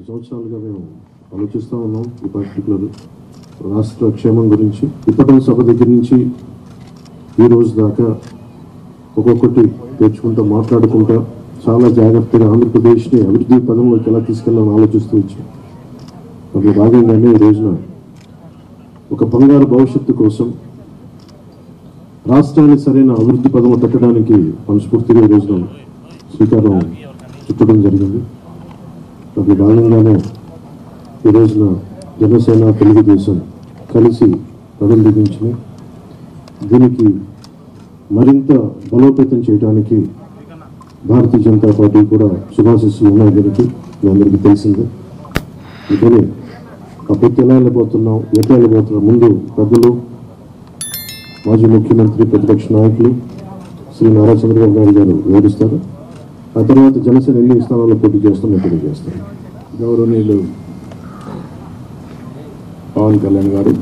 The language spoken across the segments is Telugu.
సంవత్సరాలుగా మేము ఆలోచిస్తూ ఉన్నాం ఈ పర్టికులర్ రాష్ట్ర క్షేమం గురించి. ఇప్పటి సభ దగ్గర నుంచి ఈ రోజు దాకా ఒక్కొక్కటి తెచ్చుకుంటూ మాట్లాడుకుంటా చాలా జాగ్రత్తగా ఆంధ్రప్రదేశ్ని అభివృద్ధి పదంలోకి ఎలా తీసుకెళ్ళాలని ఆలోచిస్తూ వచ్చాం. అందులో భాగంగానే ఈ రోజున ఒక బంగారు భవిష్యత్తు కోసం రాష్ట్రాన్ని సరైన అభివృద్ధి పదం పెట్టడానికి మనస్ఫూర్తిగా ఈ రోజున శ్రీకారం చుట్టడం జరిగింది. అందులో భాగంగానే ఈ రోజున జనసేన తెలుగుదేశం కలిసి పదం దిగించినాయి. దీనికి మరింత బలోపేతం చేయడానికి భారతీయ జనతా పార్టీ కూడా శుభాశిస్సులు ఉన్నాయి. దీనికి మీ అందరికీ తెలిసిందే. అందుకని ఆ పొత్తు ఎలా వెళ్ళిపోతున్నాం, ఎట్లా వెళ్ళిపోతున్నాం, ముందు పెద్దలు మాజీ ముఖ్యమంత్రి ప్రతిపక్ష నాయకులు శ్రీ నారా చంద్రబాబు నాయుడు గారు వివరిస్తారు. ఆ తర్వాత జనసేన ఎన్ని స్థానాల్లో పోటీ చేస్తామో తెలియజేస్తారు. గౌరవనీయులు పవన్ కళ్యాణ్ గారు,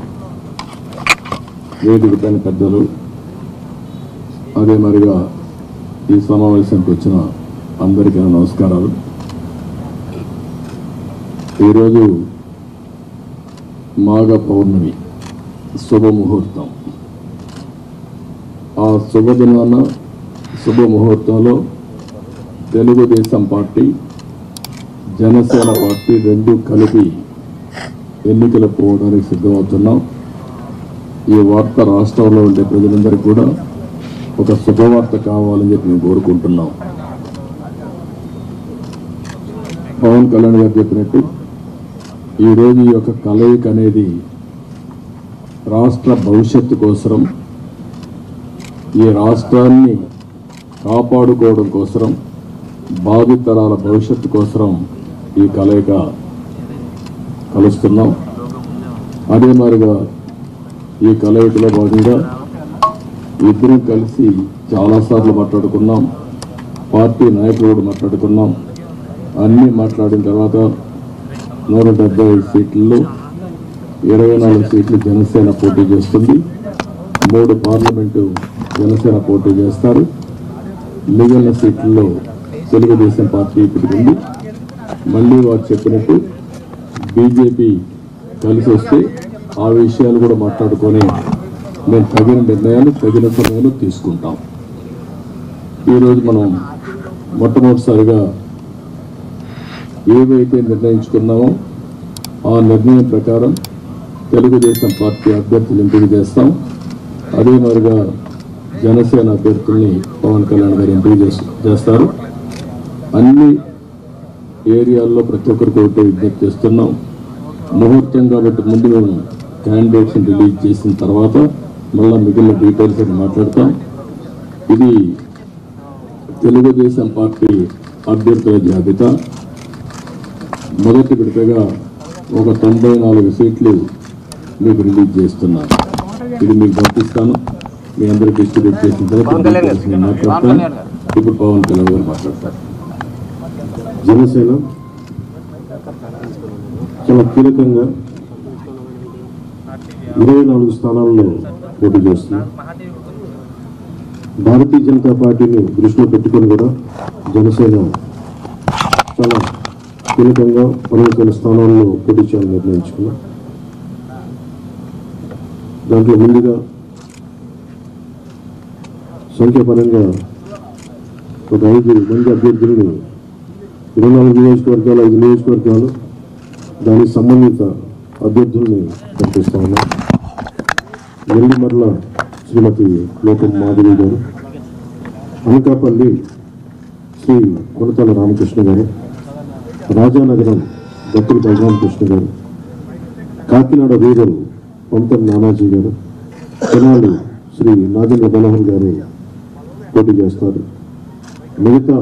వేదిక పైన పెద్దలు, అదే మరిగా ఈ సమావేశానికి వచ్చిన అందరికీ నమస్కారాలు. ఈరోజు మాఘ పౌర్ణమి శుభముహూర్తం. ఆ శుభదినాన శుభముహూర్తంలో తెలుగుదేశం పార్టీ, జనసేన పార్టీ రెండు కలిపి ఎన్నికలు పోవడానికి సిద్ధమవుతున్నాం. ఈ వార్త రాష్ట్రంలో ఉండే ప్రజలందరికీ కూడా ఒక శుభవార్త కావాలని చెప్పి మేము కోరుకుంటున్నాం. పవన్ కళ్యాణ్ గారు చెప్పినట్టు ఈరోజు ఈ యొక్క కలయిక అనేది రాష్ట్ర భవిష్యత్తు కోసం, ఈ రాష్ట్రాన్ని కాపాడుకోవడం కోసం, భావితరాల భవిష్యత్తు కోసం ఈ కలయిక కలుస్తున్నాం. అదే మాదిరిగా ఈ కలయికలో భాగంగా ఇద్దరం కలిసి చాలాసార్లు మాట్లాడుకున్నాం. పార్టీ నాయకులు కూడా మాట్లాడుకున్నాం. అన్నీ మాట్లాడిన తర్వాత 175 సీట్లలో 24 సీట్లు జనసేన పోటీ చేస్తుంది. 3 పార్లమెంటు జనసేన పోటీ చేస్తారు. మిగిలిన సీట్లలో తెలుగుదేశం పార్టీ పెట్టుకుంది. మళ్ళీ వారు చెప్పినట్టు బీజేపీ కలిసి వస్తే ఆ విషయాలు కూడా మాట్లాడుకొని మేము తగిన నిర్ణయాలు తగిన సమయంలో తీసుకుంటాం. ఈరోజు మనం మొట్టమొదటిసారిగా ఏవైతే నిర్ణయించుకున్నామో ఆ నిర్ణయం ప్రకారం తెలుగుదేశం పార్టీ అభ్యర్థులు ఎంపిక చేస్తాం. అదే మాదిరిగా జనసేన అభ్యర్థుల్ని పవన్ కళ్యాణ్ గారు ఎంపిక చేస్తారు. అన్ని ఏరియాల్లో ప్రతి ఒక్కరికి ఒకటే విజ్ఞప్తి చేస్తున్నాం. ముహూర్తం కాబట్టి ముందు మేము క్యాండిడేట్స్ని రిలీజ్ చేసిన తర్వాత మళ్ళీ మిగిలిన డీటెయిల్స్ అని మాట్లాడతాం. ఇది తెలుగుదేశం పార్టీ అభ్యర్థుల జాబితా. మొదటి విడతగా ఒక 94 సీట్లు మీకు రిలీజ్ చేస్తున్నాను. ఇది మీకు పంపిస్తాను. మీ అందరికీ డిస్ట్రిబ్యూట్ చేసిన తర్వాత నేను మాట్లాడతాను. ఇప్పుడు పవన్ కళ్యాణ్ గారు మాట్లాడతారు. జనసేన చాలా కీలకంగా 24 స్థానాల్లో పోటీ చేస్తుంది. భారతీయ జనతా పార్టీని దృష్టిలో పెట్టుకొని కూడా జనసేన చాలా కీలకంగా 11 స్థానాల్లో పోటీ చేయాలని నిర్ణయించుకున్నాం. దాంట్లో ముందుగా సంఖ్యాపరంగా ఒక 5 మంది అభ్యర్థులను 24 నియోజకవర్గాలు, 5 నియోజకవర్గాలు దానికి సంబంధిత అభ్యర్థుల్ని పంపిస్తా ఉన్నాం. నెల్లిమర్ల శ్రీమతి లోకం మాధవి గారు, అనకాపల్లి శ్రీ కొనతాల రామకృష్ణ గారు, రాజానగరం దత్తుల బలరామకృష్ణ గారు, కాకినాడ రూరల్ పంతం నానాజీ గారు, తెనాలి శ్రీ నాగేంద్ర మనోహర్ గారు పోటీ చేస్తారు. మిగతా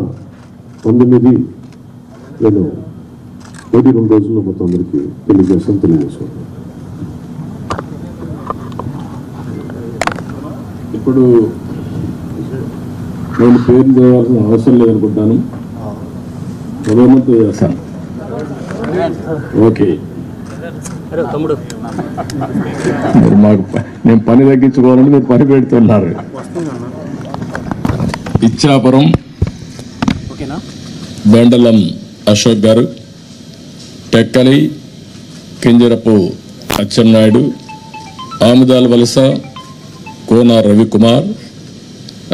9 నేను 2 రోజుల్లో మొత్తం అందరికీ తెలియజేసుకుంటాను. ఇప్పుడు నేను పేరు చేయాల్సిన అవసరం లేదనుకుంటాను. ప్రధానమంత్రి చేస్తాను. ఓకే, మీరు మాకు నేను పని తగ్గించుకోవాలని మీరు పని పెడుతున్నారు. Ichchapuram బెండలం Ashok garu, Tekkali Kinjarapu Atchannaidu, Amadalavalasa Kona Ravikumar,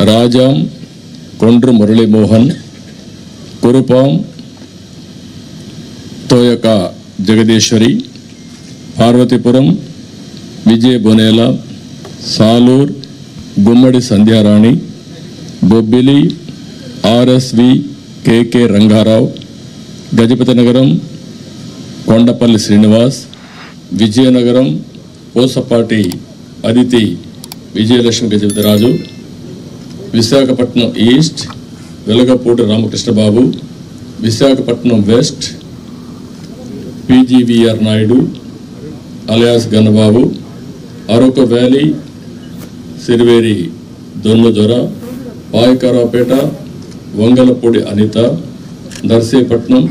Rajam Kondru Muralimohan, Kurupam Thoyaka Jagadeeswari, Parvathipuram Vijaya Bonela, Salur Gummadi Sandhyarani, Bobbili RSV KK Rangarao, Gajapathinagaram Kondapalli Srinivas, Vizianagaram Pusapati Aditi Vijayalakshmi Gajapathiraju, Visakhapatnam east Velagapudi Ramakrishnababu, Visakhapatnam west PGVR Naidu alias Gannababu, Araku valley Siriveri Donnadora, Payakaraopeta Vangalapudi Anitha, Narsipatnam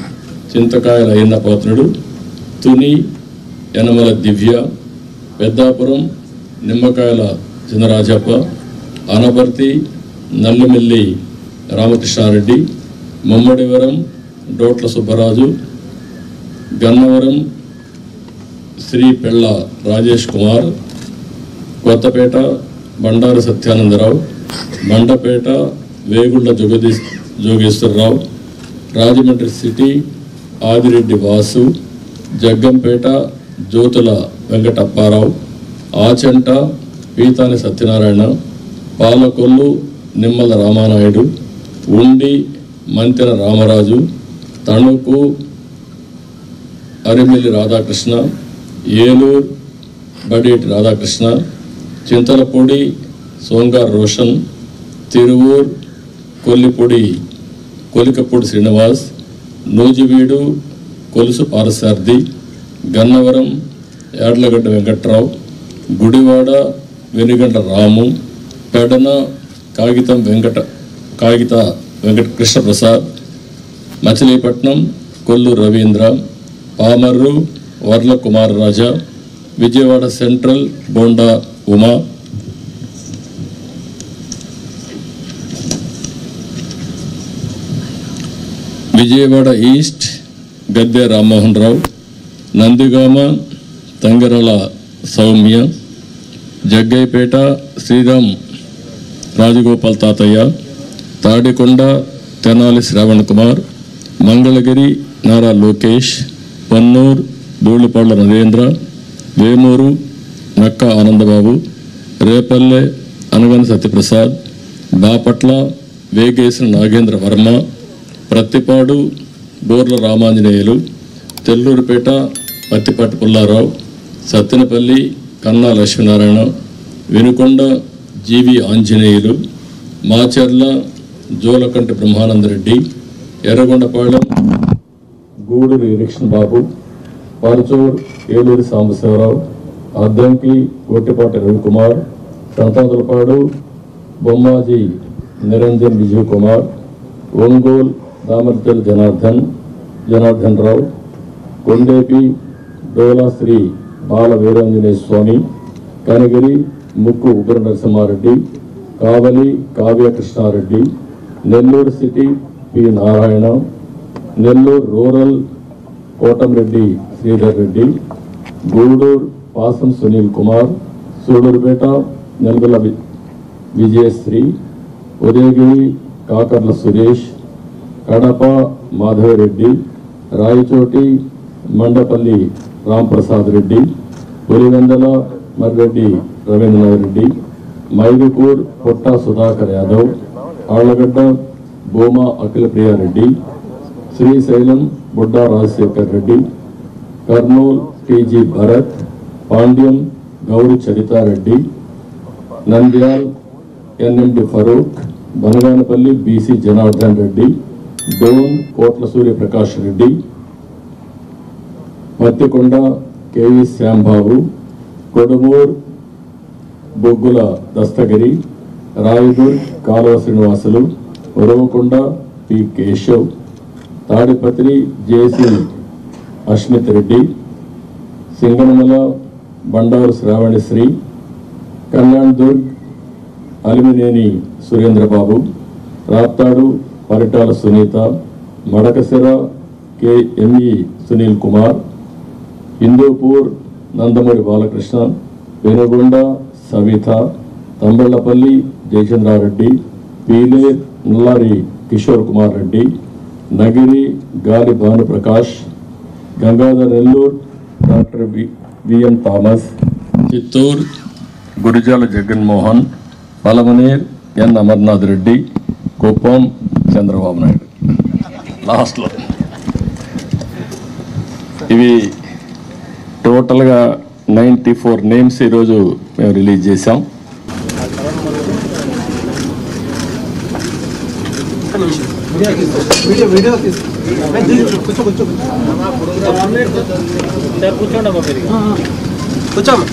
Chintakayala Ayyannapatrudu, Tuni Yanamala Divya, Peddapuram Nimmakayala Chinarajappa, Anaparthi Nallamilli Ramakrishna Reddy, Mummidivaram డోట్ల Subbaraju, Gannavaram Shri పెళ్ళ రాజేష్ కుమార్, కొత్తపేట బండారు సత్యానందరావు, మండపేట వేగుళ్ల జోగేశ్వరరావు, రాజమండ్రి సిటీ ఆదిరెడ్డి వాసు, జగ్గంపేట జ్యోతుల వెంకటప్పారావు, ఆచంట పీతాని సత్యనారాయణ, పాలకొల్లు నిమ్మల రామానాయుడు, ఉండి మంతెన రామరాజు, తణుకు అరిమిల్లి రాధాకృష్ణ, ఏలూరు బడేటి రాధాకృష్ణ, చింతలపూడి సోంగార్ రోషన్, తిరువూర్ కొలికపూడి శ్రీనివాస్, నూజివీడు కొలుసు పారసార్థి, గన్నవరం యాడ్లగడ్డ వెంకట్రావు, గుడివాడ వెనుగంట రాము, పెడన కాగిత వెంకట కృష్ణప్రసాద్, మచిలీపట్నం కొల్లు రవీంద్ర, పామర్రు వర్ల కుమార్ రాజా, విజయవాడ సెంట్రల్ బోండా ఉమా, విజయవాడ ఈస్ట్ గద్దె రామ్మోహన్ రావు, నందిగామ తంగరల సౌమ్య, జగ్గైపేట శ్రీరామ్ రాజగోపాల్ తాతయ్య, తాడికొండ తెనాలి శ్రావణ్ కుమార్, మంగళగిరి నారా లోకేష్, పన్నూర్ ధూళిపాళ్ల నరేంద్ర, వేమూరు నక్క ఆనందబాబు, రేపల్లె అనగన సత్యప్రసాద్, బాపట్ల వేగేసిన నాగేంద్ర వర్మ, ప్రత్తిపాడు బోర్ల రామాంజనేయులు, తెల్లూరుపేట పత్తిపాటి పుల్లారావు, సత్తెనపల్లి కన్నా లక్ష్మీనారాయణ, వినుకొండ జీవి ఆంజనేయులు, మాచర్ల జోలకంటి బ్రహ్మానందరెడ్డి, ఎర్రగొండపాళెం గూడూరు నిరీక్షణ్ బాబు, పరచూర్ ఏలూరి సాంబశివరావు, అద్దంకి గొట్టిపాటి రవికుమార్, సంతాతులపాడు బొమ్మాజీ నిరంజన్ విజయ్ కుమార్, ఒంగోల్ దామర్తెల్ జనార్దన్ రావు, కొండేపి డోలా శ్రీ బాల Veeranjaneya Swamy, Kanigiri Mukku Ugra Narasimhareddy, Kavali Kavya Krishnareddy, Nellore city P Narayana, Nellore rural Kotamreddy Sridhar Reddy, Gudur Pasam Sunil Kumar, Sullurpeta Nelavala Vijayasri, Udayagiri Kakarla Suresh, Kadapa Madhavareddy, Rayachoti Mandipalli Ramprasad Reddy, Pulivendula Marreddy Ravindranath Reddy, Mydukur Putta Sudhakar Yadav, Allagadda Bhuma Akhila Priyareddy, Srisailam Budda Rajasekhar Reddy, Kurnool TG Bharat, Panyam Gowri Charithareddy, Nandyal NMD Farooq, Banaganapalli BC Janardhan Reddy, Dhone Kotla Suryaprakash Reddy, Pattikonda KV Shyambabu, Kodumur బొగ్గుల Dasthagiri, Rayadurg Kalava Srinivasulu, Uravakonda P Keshav, Tadipatri JC Asmith Reddy, Singanamala Bandaru Sravanisri, Kalyandurg Amilineni Surendrababu, Raptadu Paritala Sunitha, Madakasira ME Sunil Kumar, Hindupur Nandamuri Balakrishna, Penukonda Savitha, Thamballapalle Jayachandrareddy, Pileru Nallari Kishore Kumar Reddy, Nagari Gali Bhanuprakash, Gangadhara Nellore doctor VM Thomas, Chittoor Gurajala Jaganmohan, Palamaner N Amarnath Reddy, Kuppam Chandrababu Naidu. లాస్ట్లో ఇవి టోటల్గా 94 నేమ్స్ ఈరోజు మేము రిలీజ్ చేశాం. కూర్చోండి.